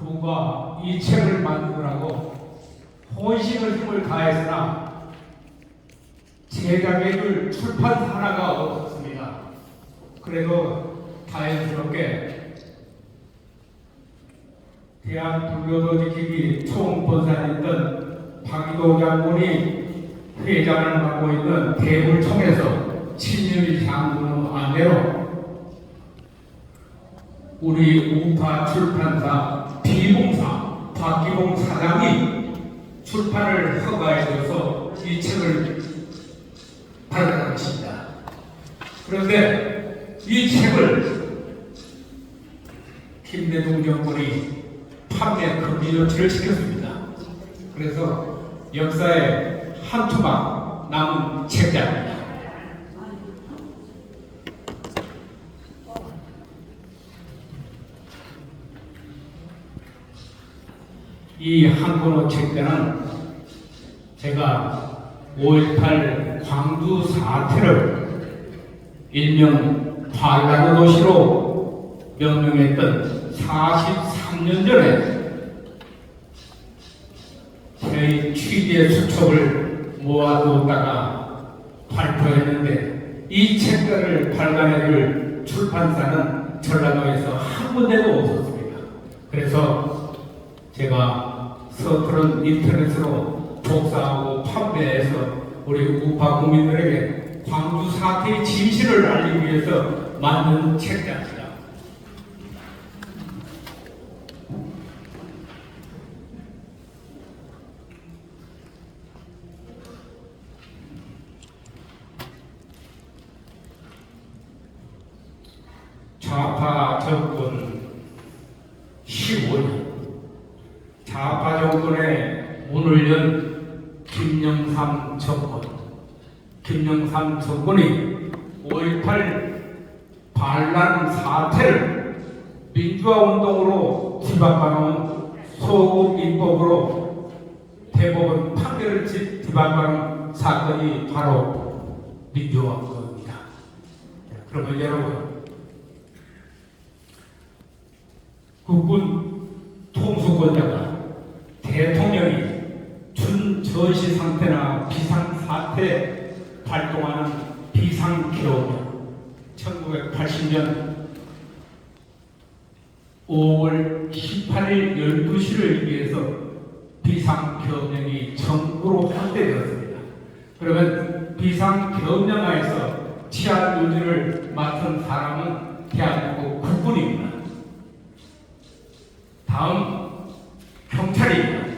그분과 이 책을 만들라고 혼신의 힘을 다했으나 제작해줄 출판사 하나가 없었습니다. 그래도 자연스럽게 대한불교도지키기 총본산이었던 박이도 장군이 회장을 맡고 있는 대불총에서 친윤이 장군의 안대로 우리 우파 출판사 비봉사 박기봉 사장이 출판을 허가해줘서 이 책을 발간한 것입니다. 그런데 이 책을 김대중 정권이 판매 금지 조치를 시켰습니다. 그래서 역사에 한 토막 남은 책자입니다. 이 한 권의 책자는 제가 5.18 광주 사태를 일명 반란의 도시로 명명했던 43년 전에 저희 취재 수첩을 모아두었다가 발표했는데 이 책자를 발간해줄 출판사는 전라도에서 한 군데도 없었습니다. 그래서 제가 서투른 인터넷으로 복사하고 판매해서 우리 우파 국민들에게 광주 사태의 진실을 알리기 위해서 만든 책자입니다. 좌파 정권 15년 좌파 정권의 문을 연 김영삼 정권, 김영삼 정권이 5.18 반란 사태를 민주화 운동으로 뒤바꿔놓은 소급 입법으로 대법원 판결을 뒤바꿔놓은 사건이 바로 민주화 운동입니다. 그러면 여러분, 국군 통수권자가 대통령이 준전시 상태나 비상사태 발동하는 비상기록령 1980년 5월 18일 12시를 위해서 비상경령이 정부로 확대되었습니다. 그러면 비상경령하에서 치안 유지를 맡은 사람은 대한민국 국군입니다. 다음 경찰입니다.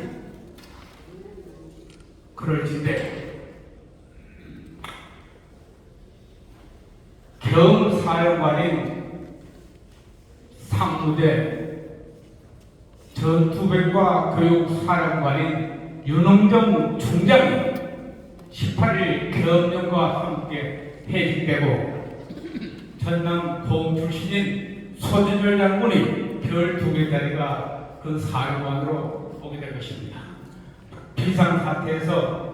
그럴진데 경사령관인 상무대 전투백과 교육사령관인 윤흥정 총장이 18일 경령과 함께 해직되고 전남 고흥 출신인 소진열 장군이 별 2개짜리가 그 사령관으로 오게 될 것입니다. 비상사태에서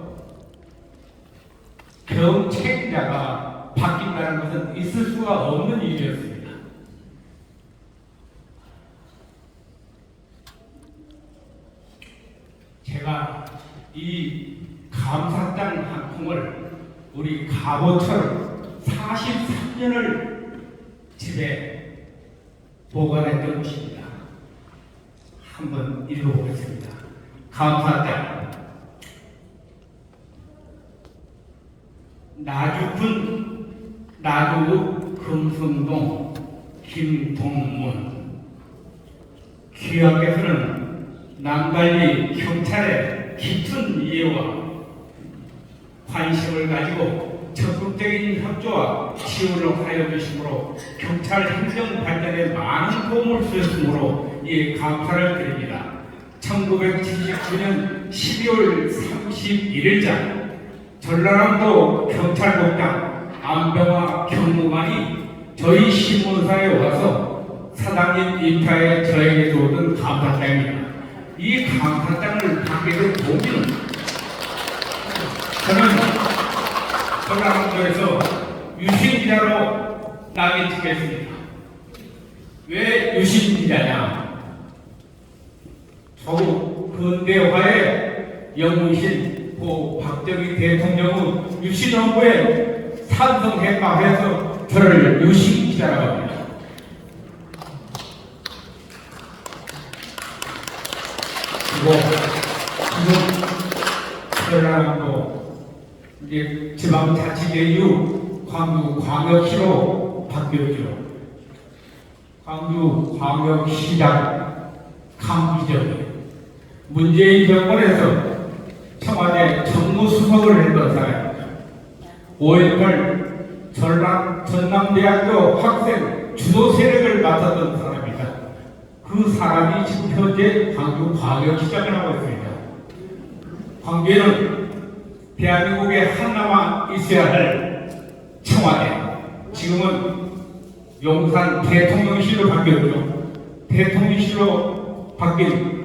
경책자가 바뀐다는 것은 있을 수가 없는 일이었습니다. 제가 이 감사장 한 통을 우리 갑오처럼 43년을 집에 보관했던 것입니다. 한번 읽어보겠습니다. 감사장. 나주군 나주 금성동 김동문 귀하께서는 남달리 경찰의 깊은 이해와 관심을 가지고 적극적인 협조와 지원을 하여 주심으로 경찰 행정 발전에 많은 도움을 주셨으므로 이 감사를 드립니다. 1979년 12월 31일자 전라남도 경찰국장 안병화 경무관이 저희 신문사에 와서 사장님 인사에 저에게 주었던 감사장입니다. 이 감사장을 받게 된 동기는 저는 전라남도에서 유신기자로 낙인 찍겠습니다. 왜 유신기자냐? 더욱 근대화의 영웅이신 고 박정희 대통령은 유신헌부에 찬성했다 해서 저를 유신기자라고 합니다. 그리고 지금 전라남도 이제 지방자치제유 광주광역시로 바뀌었죠. 광주광역시장 강기정이 문재인 정권에서 청와대 정무수석을 했던 사람입니다. 5.18 전남대학교 학생 주도 세력을 맡았던 사람입니다. 그 사람이 지금 현재 광주광역시장을 하고 있습니다. 광주에는 대한민국에 하나만 있어야 할 청와대, 지금은 용산 대통령실로 바뀌었죠. 대통령실로 바뀐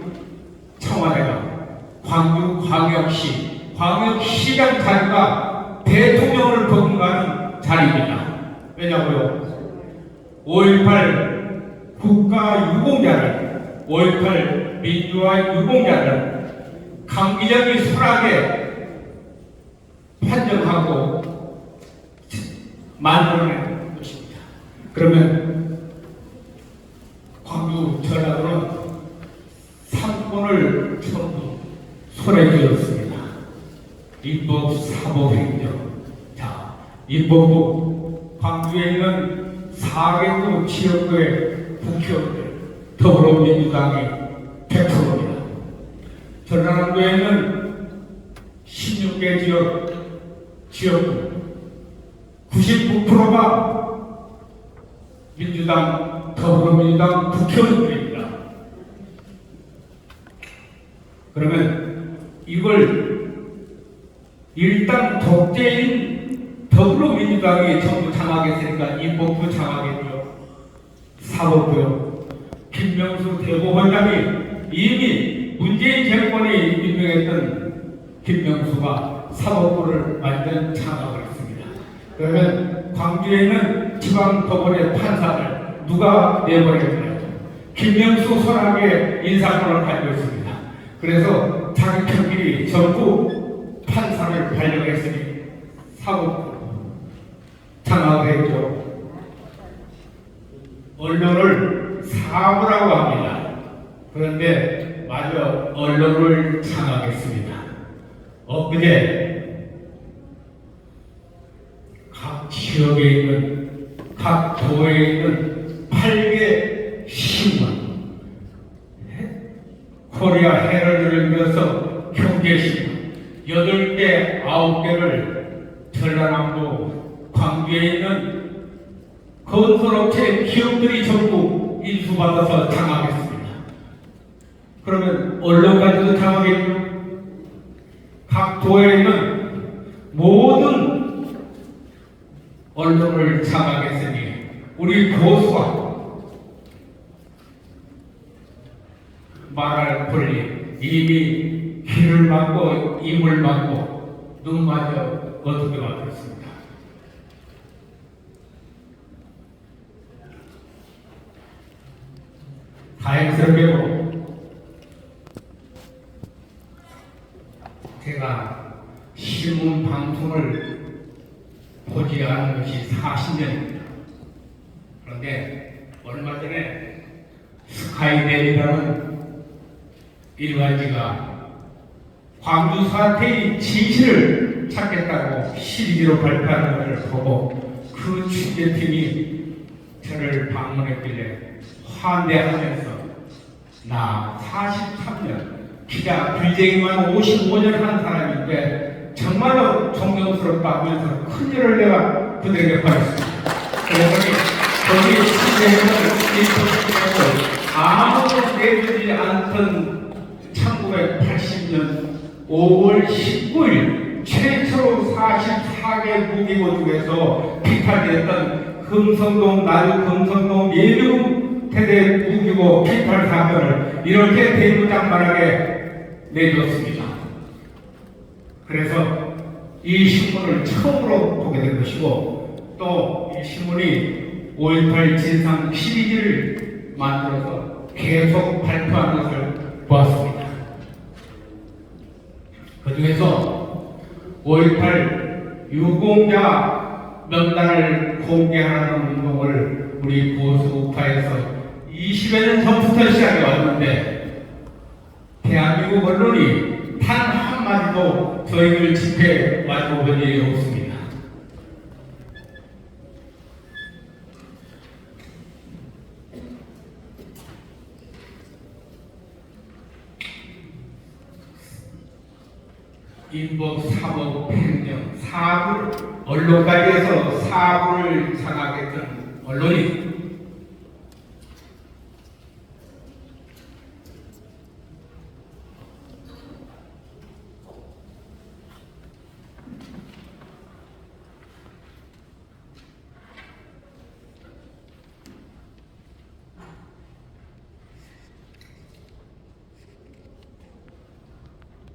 청와대가 광주광역시, 광역시장 자리가 대통령을 버금가는 자리입니다. 왜냐고요? 5.18 국가유공자를, 5.18 민주화 유공자를 강기정이 순하게 판정하고 만들어낸 것입니다. 그러면 광주 전라도는 상권을 전부 손에 쥐었습니다. 입법, 사법, 행정. 자, 입법부 광주에 있는 4개구 지역구의 국회의원들 더불어민주당이 100%입니다. 전라남도에 있는 16개 지역구 99%가 민주당, 더불어민주당 국회의원들입니다. 그러면 이걸 일당 독재인 더불어민주당이 전부 장악했으니까 입법부 장악했고요. 사법부요. 김명수 대법원장이 이미 문재인 정권이 임명했던 김명수가 사법부를 완전 장악을 했습니다. 그러면 광주에 있는 지방법원의 판사를 누가 내버렸나요? 김명수 손아귀에 인사권을 가지고 있습니다. 그래서 자기들끼리 전부 판사를 발령했으니 사법부 장악을 했죠. 언론을 사부라고 합니다. 그런데 마저 언론을 장악했습니다. 엊그제 각 지역에 있는, 각 도에 있는 8개 신문, 코리아 헤럴드를 비롯해서 경제신문 8개, 9개를 전라남도 광주에 있는 건설업체 기업들이 전부 인수받아서 장악했습니다. 그러면 언론까지도 장악했죠. 각 도에 있는 모든 언론을 장악했으니 우리 고수가 말할 권리, 이미 귀를 막고 입을 막고 눈마저 어떻게 막혔습니다. 다행스럽게도 제가 신문 방송을 보지 않은 것이 40년입니다. 그런데 얼마 전에 스카이데일이라는 일간지가 광주 사태의 진실을 찾겠다고 시리즈로 발표하는 것을 보고 그 취재팀이 저를 방문했길래 환대하면서 나 43년 기자 빌쟁이만 55년 한 사람인데 정말로 존경스럽다 하면서 큰 일을 내가 그들에게 바랬습니다. 그랬더니 거기 취재를 아무도 내주지 않던 1980년 5월 19일 최초로 44개 무기고 중에서 비탈됐던 금성동, 나주 금성동 예비군 태대 무기고 비탈 사건을 이렇게 대부장만하게 내줬습니다. 그래서 이 신문을 처음으로 보게 된 것이고 또 이 신문이 5.18 진상 시리즈를 만들어서 계속 발표하는 것을 보았습니다. 그중에서 5.18 유공자 명단을 공개하는 운동을 우리 보수 우파에서 20여 년 전부터 시작해 왔는데 대한민국 언론이 단 한마디도 저희를 집회에 와준 일이 없습니다. 인법, 사법, 행정, 사부를 언론까지 해서 사부를 장악했던 언론이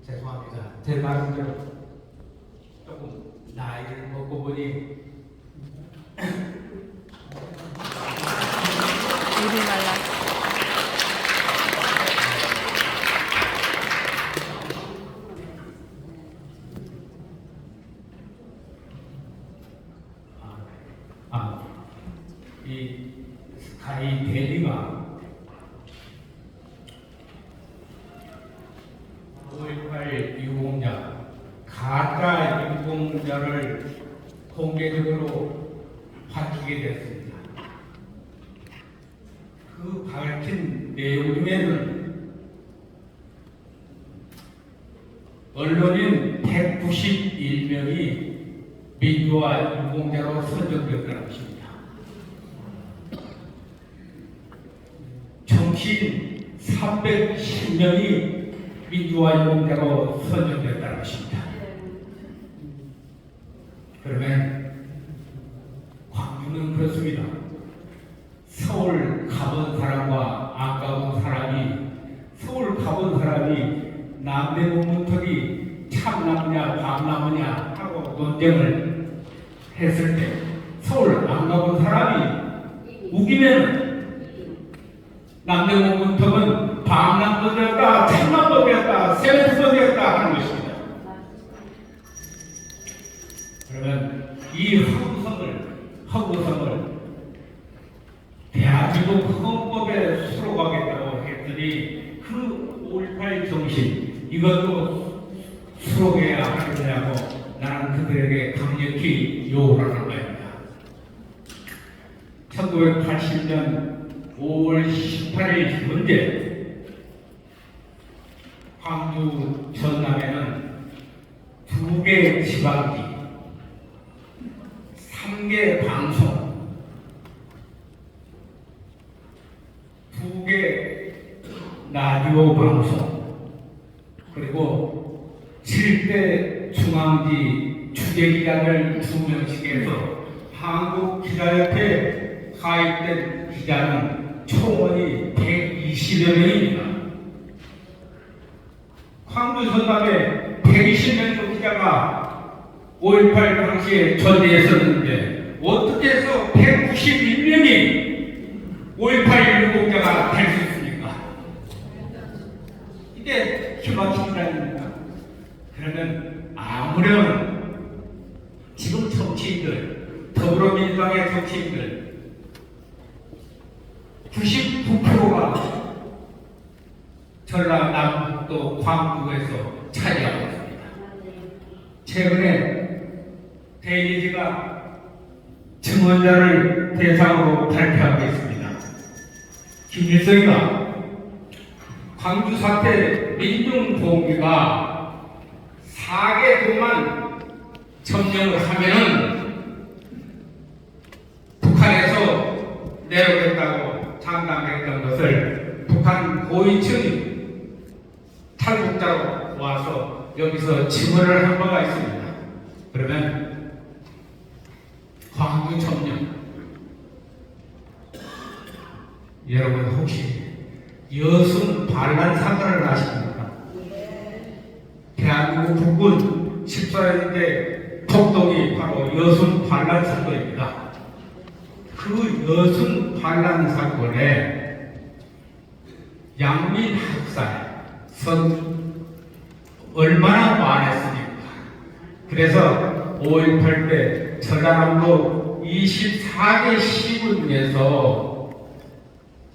죄송합니다. 제 말씀대로 조금 나이를 먹고 보니 물이 말라. 이 스카이 대리가 5.18 유공자, 가짜 유공자를 공개적으로 밝히게 됐습니다. 그 밝힌 내용 중에는 언론인 191명이 민주화 유공자로 선정됐다는 것입니다. 정치인 310명이 민주화 유공자로 선정됐다는 것입니다. 그러면 광주는 그렇습니다. 서울 가본 사람과 안 가본 사람이, 서울 가본 사람이 남대문 문턱이 참나무냐 밤나무냐 하고 논쟁을 했을 때 서울 안 가본 사람이 우기면 남대문 문턱은 밤남법이었다, 참남법이었다, 세멘트법이었다 하는 것입니다. 그러면 이 허구성을 대한민국 헌법에 수록하겠다고 했더니 그 5.18 정신 이것도 수록해야 하느냐고 나는 그들에게 강력히 요구를 하는 겁니다. 1980년 5월 18일 현재 광주 전남에는 2개 지방기, 3개 방송, 2개 라디오 방송, 그리고 7대 중앙지 취재기자를 2명씩 해서 한국기자협회에 가입된 기자는 총원이 120여 명입니다. 광주 전남에 120명 기자가 5.18 당시에 전대했었는데 어떻게 해서 191명이 5.18 유공자가 될 수 있습니까? 이게 기막힌 일 아닙니까? 그러면 아무렴 지금 정치인들, 더불어민주당의 정치인들 99%가 전라남도 광주에서 차지하고 있습니다. 최근에 대리지가 증언자를 대상으로 발표하고 있습니다. 김일성이가 광주 사태 민중동기가 4개 도만 점령을 하면은 북한에서 내려오겠다고 장담했던 것을 북한 고위층 탈북자로 와서 여기서 증언을 한 바가 있습니다. 그러면 광주 점령 여러분 혹시 여순 반란 사건을 아십니까? 대한민국 북군 14년대 폭동이 바로 여순 반란 사건입니다. 그 여순 반란 사건에 양민 학살, 얼마나 많았습니까? 그래서 5.18 때 전라남도 24개 시군 중에서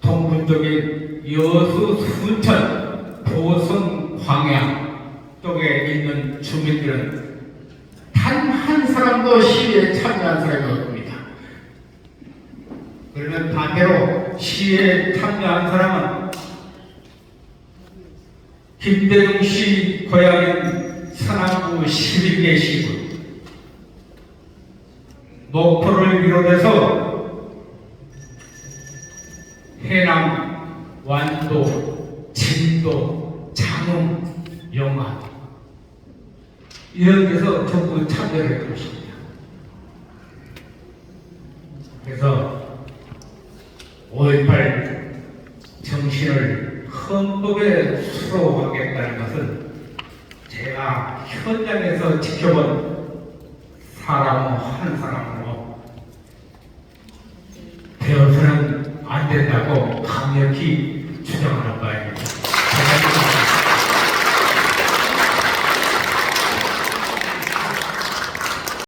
동부 쪽에 여수, 순천, 보성, 광양 쪽에 있는 주민들은 단 한 사람도 시위에 참여한 사람이 없습니다. 그러면 반대로 시위에 참여한 사람은 김대중 씨 고향인 서남구 11개 시군, 목포를 비롯해서 해남, 완도, 진도, 장흥, 영암 이런 데서 전부 참여를 했던 것입니다. 그래서 5.18 정신을 헌법에 수록하겠다는 것은 제가 현장에서 지켜본 사람 한 사람으로 되어서는 안 된다고 강력히 주장하는 바입니다.